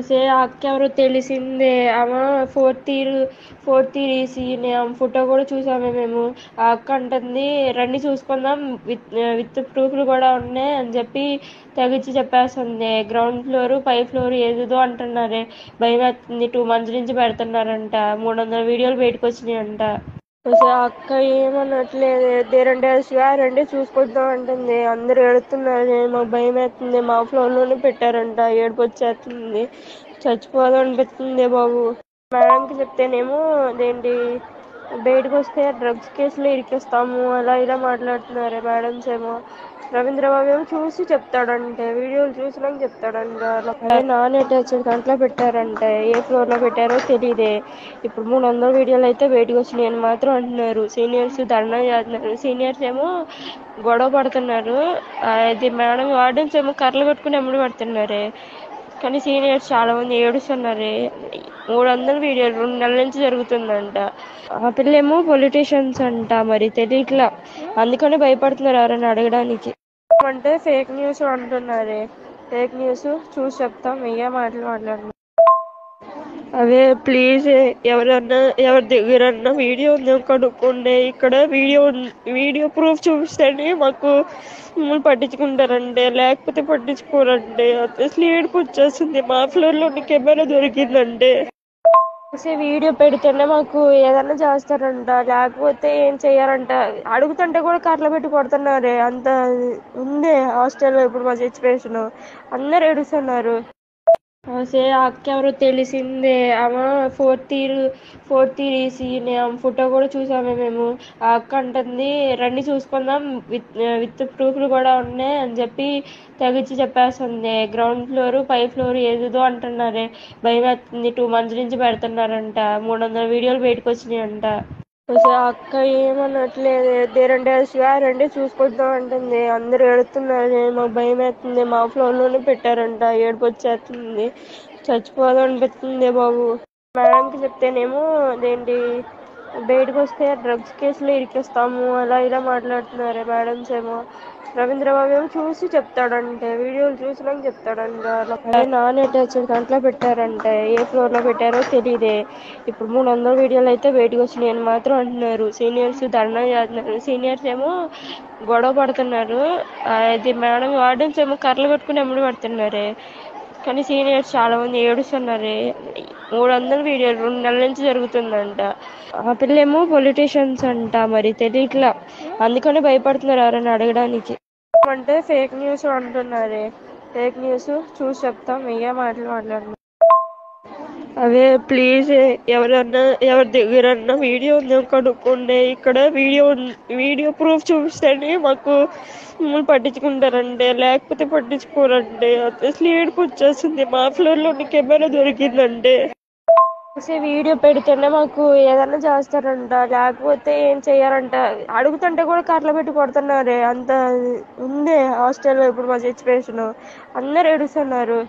సే ఆ అక్క ఎవరో తెలిసిందే. ఆమె ఫోర్త్ ఇయర్ ఈసీనే. ఆమె ఫోటో కూడా చూసామే మేము. ఆ అక్క అంటుంది, రండి చూసుకుందాం, విత్ ప్రూఫ్లు కూడా ఉన్నాయి అని చెప్పి తెగిచ్చి చెప్పేస్తుంది. గ్రౌండ్ ఫ్లోర్, పై ఫ్లోర్ ఏదేదో అంటున్నారే. భయం వేస్తుంది. 2 months నుంచి పెడుతున్నారంట. 300 వీడియోలు బయటకు వచ్చినాయంట. అసలు ఆ అక్క ఏమనట్లేదు. దేరంటే రండి చూసుకుందాం అంటుంది. అందరు ఏడుతున్నారు. మాకు భయం వేస్తుంది. మా ఫ్లోర్ లోనే పెట్టారంట. ఏడుపు వచ్చేస్తుంది. చచ్చిపోదాం అనిపిస్తుంది బాబు. మేడంకి చెప్తేనేమో అదేంటి, బయటకు వస్తే డ్రగ్స్ కేసులో ఇరికిస్తాము అలా ఇలా మాట్లాడుతున్నారు మేడమ్స్ ఏమో. రవీంద్రబాబు ఏమో చూసి చెప్తాడంటే, వీడియోలు చూసినాక చెప్తాడంట. అదే నాన్ అటాచ్డ్ దాంట్లో పెట్టారంటే. ఏ ఫ్లోర్ లో పెట్టారో తెలియదే. ఇప్పుడు 300 వీడియోలు అయితే బయటకు వచ్చినాయి అని మాత్రం అంటున్నారు. సీనియర్స్ ధర్నా చేస్తున్నారు. సీనియర్స్ ఏమో గొడవ పడుతున్నారు. అది మేడం వార్డెన్స్ ఏమో కర్రలు పట్టుకుని ఎమ్మడి పడుతున్నారే. కానీ సీనియర్స్ చాలా మంది ఏడుస్తున్నారు. 300 వీడియోలు 2 నెలల నుంచి జరుగుతుందంట. ఆ పిల్లేమో పొలిటీషియన్స్ అంట. మరి తెలియట్లా, అందుకని భయపడుతున్నారు ఎవరైనా అడగడానికి. అంటే ఫేక్ న్యూస్ అంటున్నారే. ఫేక్ న్యూస్ చూసి చెప్తాం, ఏ మాటలు మాట్లాడుతున్నాం. అవే ప్లీజ్, ఎవరన్నా ఎవరి దగ్గరన్నా వీడియో ఉందో కనుక్కోండి. ఇక్కడ వీడియో ప్రూఫ్ చూపిస్తేనే మాకు మమ్మల్ని పట్టించుకుంటారండి, లేకపోతే పట్టించుకోరండి. అసలు ఏడుపు వచ్చేస్తుంది. మా ఫ్లోర్ లో కెమెరా దొరికిందంటే వీడియో పెడితేనే మాకు ఏదన్నా చేస్తారంట, లేకపోతే ఏం చెయ్యారంట. అడుగుతుంటే కూడా కర్రలు పెట్టి కొడుతున్నారే. అంత ఉంది హాస్టల్లో ఇప్పుడు మా సిచ్యువేషన్. అందరు ఏడుస్తున్నారు. ఆ అక్క ఎవరో తెలిసిందే. ఆమె ఫోర్త్ ఇయర్ ఈసీనే. ఆమె ఫోటో కూడా చూసామే మేము. ఆ అక్క అంటుంది, రండి చూసుకుందాం, విత్ ప్రూఫ్లు కూడా ఉన్నాయి అని చెప్పి తెగిచ్చి చెప్పేస్తుంది. గ్రౌండ్ ఫ్లోర్, పై ఫ్లోర్ ఏదేదో అంటున్నారే. భయం వేస్తుంది. 2 months నుంచి పెడుతున్నారంట. 300 వీడియోలు బయటకు వచ్చినాయంట. అసలు ఆ అక్క ఏమనట్లేదు. దేరంటే రండి చూసుకుందాం అంటుంది. అందరు ఏడుతున్నారు. మాకు భయం వేస్తుంది. మా ఫ్లోర్ లోనే పెట్టారంట. ఏడుపు వచ్చేస్తుంది. చచ్చిపోదాం అనిపిస్తుంది బాబు. మేడంకి చెప్తేనేమో అదేంటి, బయటకు వస్తే డ్రగ్స్ కేసులో ఇరికిస్తాము అలా ఇలా మాట్లాడుతున్నారు మేడమ్స్ ఏమో. రవీంద్రబాబు ఏమో చూసి చెప్తాడంటే, వీడియోలు చూసినాక చెప్తాడంట. అదే నాన్ అటాచ్డ్ దాంట్లో పెట్టారంటే. ఏ ఫ్లోర్ లో పెట్టారో తెలియదే. ఇప్పుడు 300 వీడియోలు అయితే బయటకు వచ్చినాయి అని మాత్రం అంటున్నారు. సీనియర్స్ ధర్నా చేస్తున్నారు. సీనియర్స్ ఏమో గొడవ పడుతున్నారు. అది మేడం వార్డెన్స్ ఏమో కర్రలు పట్టుకుని ఎమ్మడి పడుతున్నారే. కానీ సీనియర్స్ చాలా మంది ఏడుస్తున్నారు. 300 వీడియోలు 2 నెలల నుంచి జరుగుతుందంట. ఆ పిల్లేమో పొలిటీషియన్స్ అంట. మరి తెలియట్లా, అందుకని భయపడుతున్నారు ఎవరైనా అడగడానికి. అంటే ఫేక్ న్యూస్ అంటున్నారే. ఫేక్ న్యూస్ చూసి చెప్తాం, ఏ మాటలు మాట్లాడుతున్నాం. అవే ప్లీజ్, ఎవరన్నా ఎవరి దగ్గరన్నా వీడియో ఉందో కనుక్కోండి. ఇక్కడ వీడియో ప్రూఫ్ చూపిస్తేనే మాకు మమ్మల్ని పట్టించుకుంటారండి, లేకపోతే పట్టించుకోరండి. అసలు ఏడుపు వచ్చేస్తుంది. మా ఫ్లోర్ లో కెమెరా దొరికిందంటే వీడియో పెడితేనే మాకు ఏదన్నా చేస్తారంట, లేకపోతే ఏం చెయ్యారంట. అడుగుతుంటే కూడా కర్రలు పెట్టి కొడుతున్నారే. అంత ఉంది హాస్టల్లో ఇప్పుడు మా సిచ్యువేషన్. అందరు ఏడుస్తున్నారు.